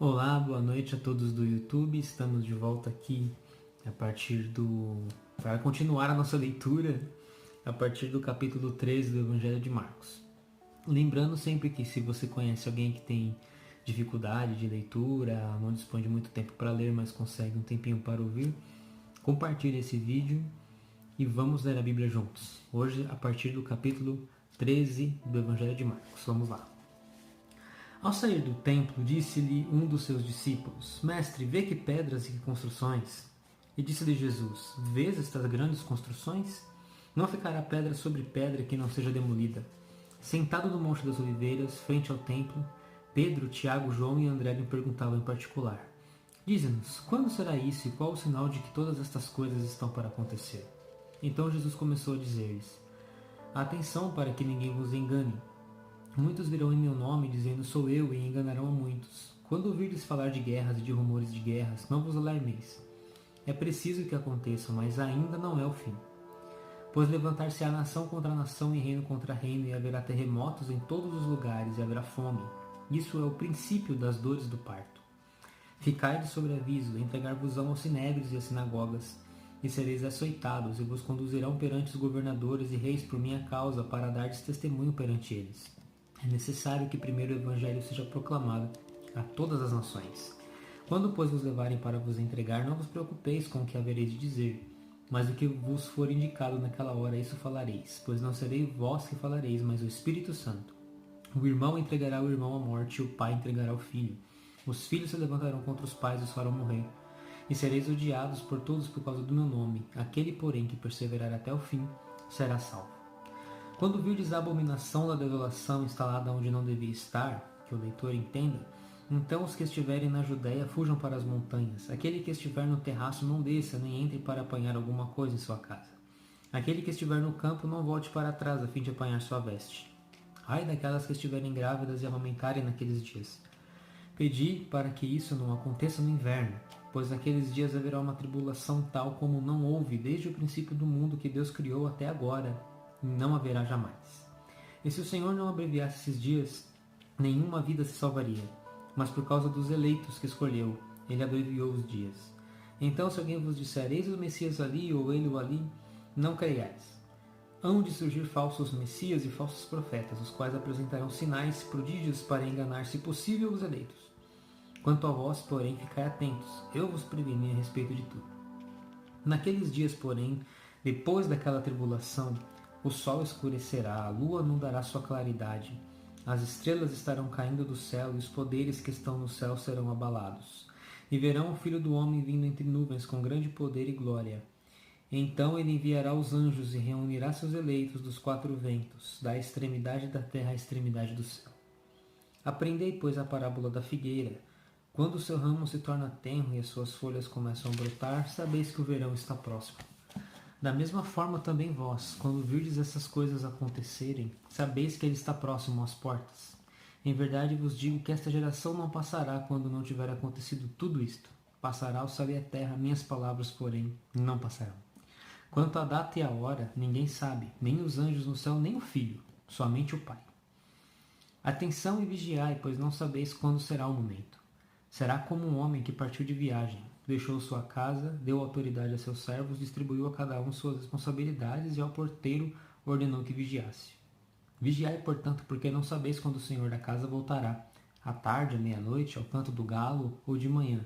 Olá, boa noite a todos do YouTube. Estamos de volta aqui para continuar a nossa leitura a partir do capítulo 13 do Evangelho de Marcos. Lembrando sempre que se você conhece alguém que tem dificuldade de leitura, não dispõe de muito tempo para ler, mas consegue um tempinho para ouvir, compartilhe esse vídeo e vamos ler a Bíblia juntos. Hoje a partir do capítulo 13 do Evangelho de Marcos. Vamos lá. Ao sair do templo, disse-lhe um dos seus discípulos: Mestre, vê que pedras e que construções. E disse-lhe Jesus: Vês estas grandes construções? Não ficará pedra sobre pedra que não seja demolida. Sentado no Monte das Oliveiras, frente ao templo, Pedro, Tiago, João e André lhe perguntavam em particular: Dize-nos, quando será isso e qual o sinal de que todas estas coisas estão para acontecer? Então Jesus começou a dizer-lhes: Atenção para que ninguém vos engane. Muitos virão em meu nome, dizendo sou eu, e enganarão a muitos. Quando ouvirdes falar de guerras e de rumores de guerras, não vos alarmeis. É preciso que aconteça, mas ainda não é o fim. Pois levantar-se-á nação contra nação e reino contra reino, e haverá terremotos em todos os lugares, e haverá fome. Isso é o princípio das dores do parto. Ficai de sobreaviso, entregar-vos-ão aos sinédrios e às sinagogas, e sereis açoitados, e vos conduzirão perante os governadores e reis por minha causa, para dardes testemunho perante eles. É necessário que primeiro o Evangelho seja proclamado a todas as nações. Quando, pois, vos levarem para vos entregar, não vos preocupeis com o que havereis de dizer, mas o que vos for indicado naquela hora, isso falareis, pois não serei vós que falareis, mas o Espírito Santo. O irmão entregará o irmão à morte, e o pai entregará o filho. Os filhos se levantarão contra os pais e os farão morrer. E sereis odiados por todos por causa do meu nome. Aquele, porém, que perseverar até o fim, será salvo. Quando virdes a abominação da desolação instalada onde não devia estar, que o leitor entenda, então os que estiverem na Judéia fujam para as montanhas. Aquele que estiver no terraço não desça, nem entre para apanhar alguma coisa em sua casa. Aquele que estiver no campo não volte para trás a fim de apanhar sua veste. Ai daquelas que estiverem grávidas e amamentarem naqueles dias. Pedi para que isso não aconteça no inverno, pois naqueles dias haverá uma tribulação tal como não houve desde o princípio do mundo que Deus criou até agora, e não haverá jamais. E se o Senhor não abreviasse esses dias, nenhuma vida se salvaria, mas por causa dos eleitos que escolheu, ele abreviou os dias. Então, se alguém vos disser, eis o Messias ali, ou ele o ali, não creiais. Hão de surgir falsos Messias e falsos profetas, os quais apresentarão sinais, prodígios, para enganar, se possível, os eleitos. Quanto a vós, porém, ficai atentos, eu vos preveni a respeito de tudo. Naqueles dias, porém, depois daquela tribulação, o sol escurecerá, a lua não dará sua claridade, as estrelas estarão caindo do céu e os poderes que estão no céu serão abalados. E verão o Filho do Homem vindo entre nuvens com grande poder e glória. Então ele enviará os anjos e reunirá seus eleitos dos quatro ventos, da extremidade da terra à extremidade do céu. Aprendei, pois, a parábola da figueira. Quando o seu ramo se torna tenro e as suas folhas começam a brotar, sabeis que o verão está próximo. Da mesma forma também vós, quando virdes essas coisas acontecerem, sabeis que ele está próximo às portas. Em verdade vos digo que esta geração não passará quando não tiver acontecido tudo isto. Passará o céu e a terra, minhas palavras, porém, não passarão. Quanto à data e à hora, ninguém sabe, nem os anjos no céu, nem o Filho, somente o Pai. Atenção e vigiai, pois não sabeis quando será o momento. Será como um homem que partiu de viagem, deixou sua casa, deu autoridade a seus servos, distribuiu a cada um suas responsabilidades e ao porteiro ordenou que vigiasse. Vigiai, portanto, porque não sabeis quando o Senhor da casa voltará, à tarde, à meia-noite, ao canto do galo ou de manhã,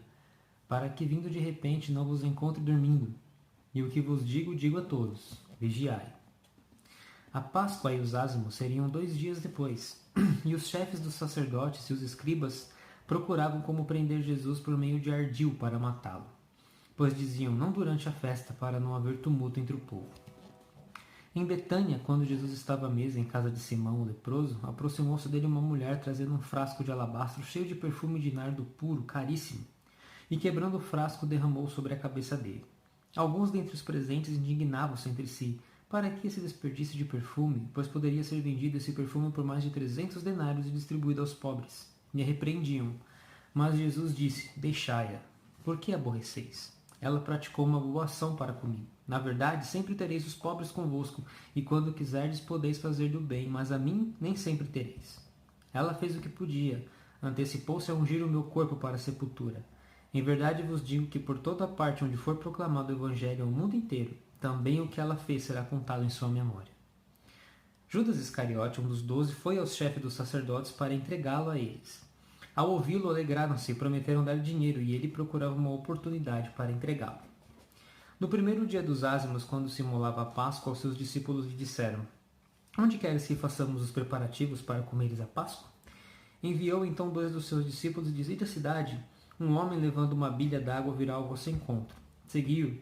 para que vindo de repente não vos encontre dormindo. E o que vos digo, digo a todos, vigiai. A Páscoa e os ázimos seriam 2 dias depois, e os chefes dos sacerdotes e os escribas procuravam como prender Jesus por meio de ardil para matá-lo, pois diziam, não durante a festa, para não haver tumulto entre o povo. Em Betânia, quando Jesus estava à mesa em casa de Simão, o leproso, aproximou-se dele uma mulher trazendo um frasco de alabastro cheio de perfume de nardo puro, caríssimo, e quebrando o frasco derramou sobre a cabeça dele. Alguns dentre os presentes indignavam-se entre si, para que esse desperdício de perfume, pois poderia ser vendido esse perfume por mais de 300 denários e distribuído aos pobres. E a repreendiam. Mas Jesus disse, deixai-a. Por que aborreceis? Ela praticou uma boa ação para comigo. Na verdade, sempre tereis os pobres convosco, e quando quiserdes podeis fazer do bem, mas a mim nem sempre tereis. Ela fez o que podia. antecipou-se a ungir o meu corpo para a sepultura. Em verdade vos digo que por toda parte onde for proclamado o Evangelho ao mundo inteiro, também o que ela fez será contado em sua memória. Judas Iscariote, um dos 12, foi aos chefes dos sacerdotes para entregá-lo a eles. Ao ouvi-lo, alegraram-se e prometeram dar dinheiro, e ele procurava uma oportunidade para entregá-lo. No primeiro dia dos ázimos, quando se imolava a Páscoa, os seus discípulos lhe disseram: Onde queres que façamos os preparativos para comeres a Páscoa? Enviou então 2 dos seus discípulos e disse: Ide à cidade. Um homem levando uma bilha d'água virá ao vosso encontro. Seguiu.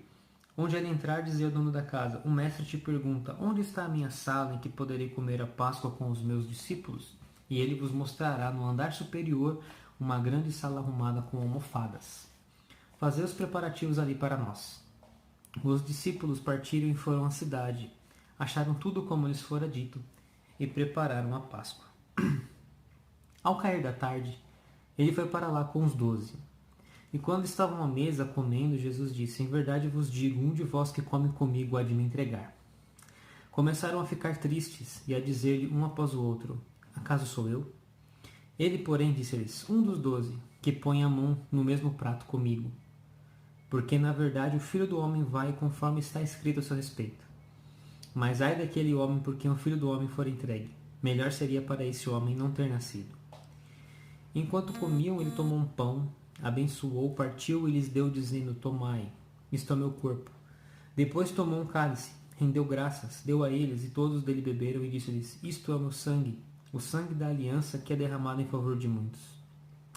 Onde ele entrar, dizia o dono da casa: O mestre te pergunta: Onde está a minha sala em que poderei comer a Páscoa com os meus discípulos? E ele vos mostrará no andar superior uma grande sala arrumada com almofadas. Fazei os preparativos ali para nós. Os discípulos partiram e foram à cidade. Acharam tudo como lhes fora dito e prepararam a Páscoa. Ao cair da tarde, ele foi para lá com os 12. E quando estavam à mesa comendo, Jesus disse: Em verdade vos digo, um de vós que come comigo há de me entregar. Começaram a ficar tristes e a dizer-lhe um após o outro: Acaso sou eu? Ele, porém, disse-lhes: Um dos 12, que põe a mão no mesmo prato comigo. Porque, na verdade, o Filho do Homem vai conforme está escrito a seu respeito. Mas ai daquele homem por quem o Filho do Homem for entregue. Melhor seria para esse homem não ter nascido. Enquanto comiam, ele tomou um pão, abençoou, partiu e lhes deu, dizendo: Tomai, isto é meu corpo. Depois tomou um cálice, rendeu graças, deu a eles, e todos dele beberam, e disse-lhes: Isto é o meu sangue, o sangue da aliança que é derramado em favor de muitos.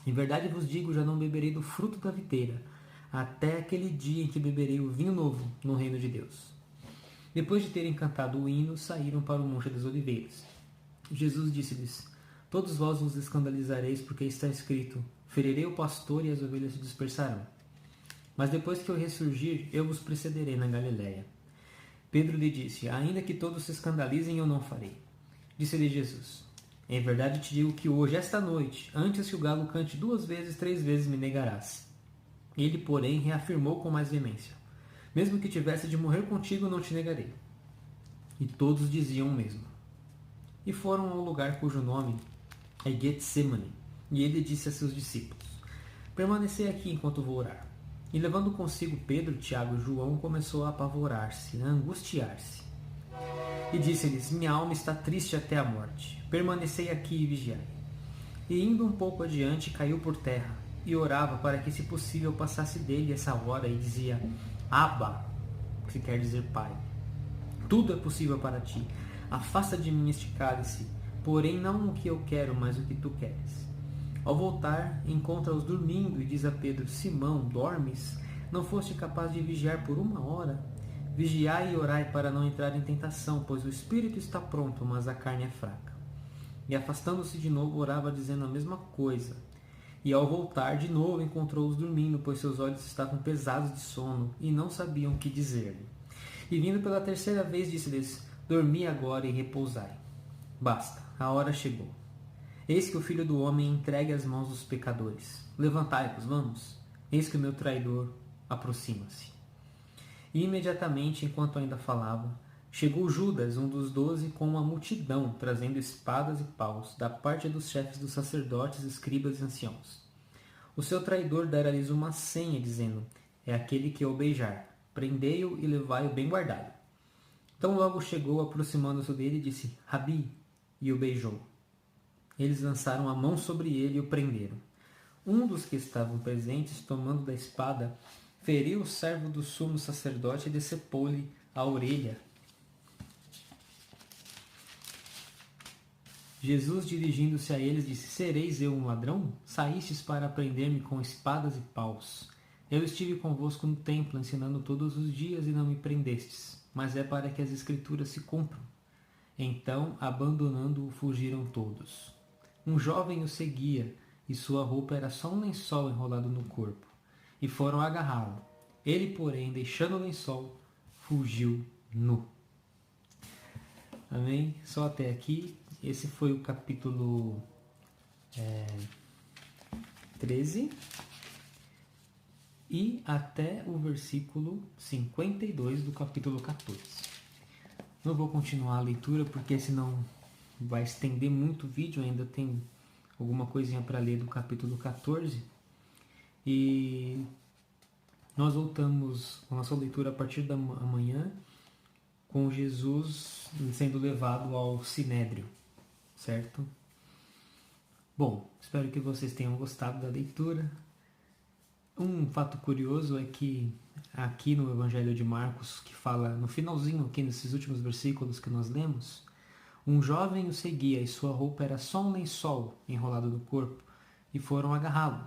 Em verdade vos digo, já não beberei do fruto da videira, até aquele dia em que beberei o vinho novo no reino de Deus. Depois de terem cantado o hino, saíram para o Monte das Oliveiras. Jesus disse-lhes: Todos vós vos escandalizareis, porque está escrito: Ferirei o pastor e as ovelhas se dispersarão. Mas depois que eu ressurgir, eu vos precederei na Galiléia. Pedro lhe disse: Ainda que todos se escandalizem, eu não farei. Disse-lhe Jesus: Em verdade te digo que hoje, esta noite, antes que o galo cante 2 vezes, 3 vezes me negarás. Ele, porém, reafirmou com mais veemência: Mesmo que tivesse de morrer contigo, não te negarei. E todos diziam o mesmo. E foram ao lugar cujo nome é Getsemane. E ele disse a seus discípulos: Permanecei aqui enquanto vou orar. E levando consigo Pedro, Tiago e João, começou a apavorar-se, a angustiar-se. E disse-lhes: Minha alma está triste até a morte. Permanecei aqui e vigiai. E indo um pouco adiante, caiu por terra, e orava para que, se possível, passasse dele essa hora, e dizia: Abba, que quer dizer Pai, tudo é possível para ti. Afasta de mim este cálice, porém não o que eu quero, mas o que tu queres. Ao voltar, encontra-os dormindo e diz a Pedro: Simão, dormes? Não foste capaz de vigiar por 1 hora? Vigiai e orai para não entrar em tentação, pois o espírito está pronto, mas a carne é fraca. E afastando-se de novo, orava dizendo a mesma coisa. E ao voltar, de novo encontrou-os dormindo, pois seus olhos estavam pesados de sono e não sabiam o que dizer-lhe. E vindo pela 3ª vez, disse-lhes: Dormi agora e repousai. Basta, a hora chegou. Eis que o Filho do Homem entregue às mãos dos pecadores. Levantai-vos, vamos. Eis que o meu traidor aproxima-se. E imediatamente, enquanto ainda falava, chegou Judas, um dos 12, com uma multidão, trazendo espadas e paus, da parte dos chefes dos sacerdotes, escribas e anciãos. O seu traidor dera-lhes uma senha, dizendo: É aquele que eu beijar. Prendei-o e levai-o bem guardado. Então logo chegou, aproximando-se dele, e disse: Rabi, e o beijou. Eles lançaram a mão sobre ele e o prenderam. Um dos que estavam presentes, tomando da espada, feriu o servo do sumo sacerdote e decepou-lhe a orelha. Jesus, dirigindo-se a eles, disse: Sereis eu um ladrão? Saístes para prender-me com espadas e paus. Eu estive convosco no templo, ensinando todos os dias, e não me prendestes, mas é para que as escrituras se cumpram. Então, abandonando-o, fugiram todos. Um jovem o seguia, e sua roupa era só um lençol enrolado no corpo. E foram agarrá-lo. Ele, porém, deixando o lençol, fugiu nu. Amém? Só até aqui. Esse foi o capítulo 13. E até o versículo 52 do capítulo 14. Não vou continuar a leitura, porque senão vai estender muito o vídeo. Ainda tem alguma coisinha para ler do capítulo 14. E nós voltamos a nossa leitura a partir da manhã, com Jesus sendo levado ao Sinédrio, certo? Bom, espero que vocês tenham gostado da leitura. Um fato curioso é que aqui no Evangelho de Marcos, que fala no finalzinho, aqui nesses últimos versículos que nós lemos, um jovem o seguia e sua roupa era só um lençol enrolado no corpo, e foram agarrá-lo.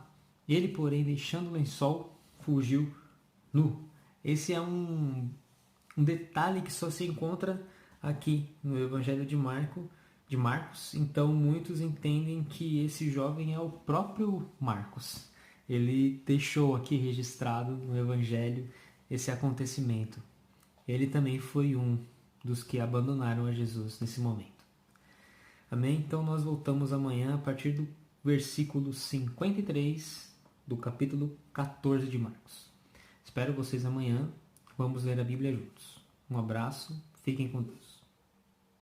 Ele, porém, deixando o lençol, fugiu nu. Esse é um detalhe que só se encontra aqui no Evangelho de Marcos. Então muitos entendem que esse jovem é o próprio Marcos. Ele deixou aqui registrado no Evangelho esse acontecimento. Ele também foi um dos que abandonaram a Jesus nesse momento. Amém? Então nós voltamos amanhã a partir do versículo 53 do capítulo 14 de Marcos. Espero vocês amanhã. Vamos ler a Bíblia juntos. Um abraço, fiquem com Deus.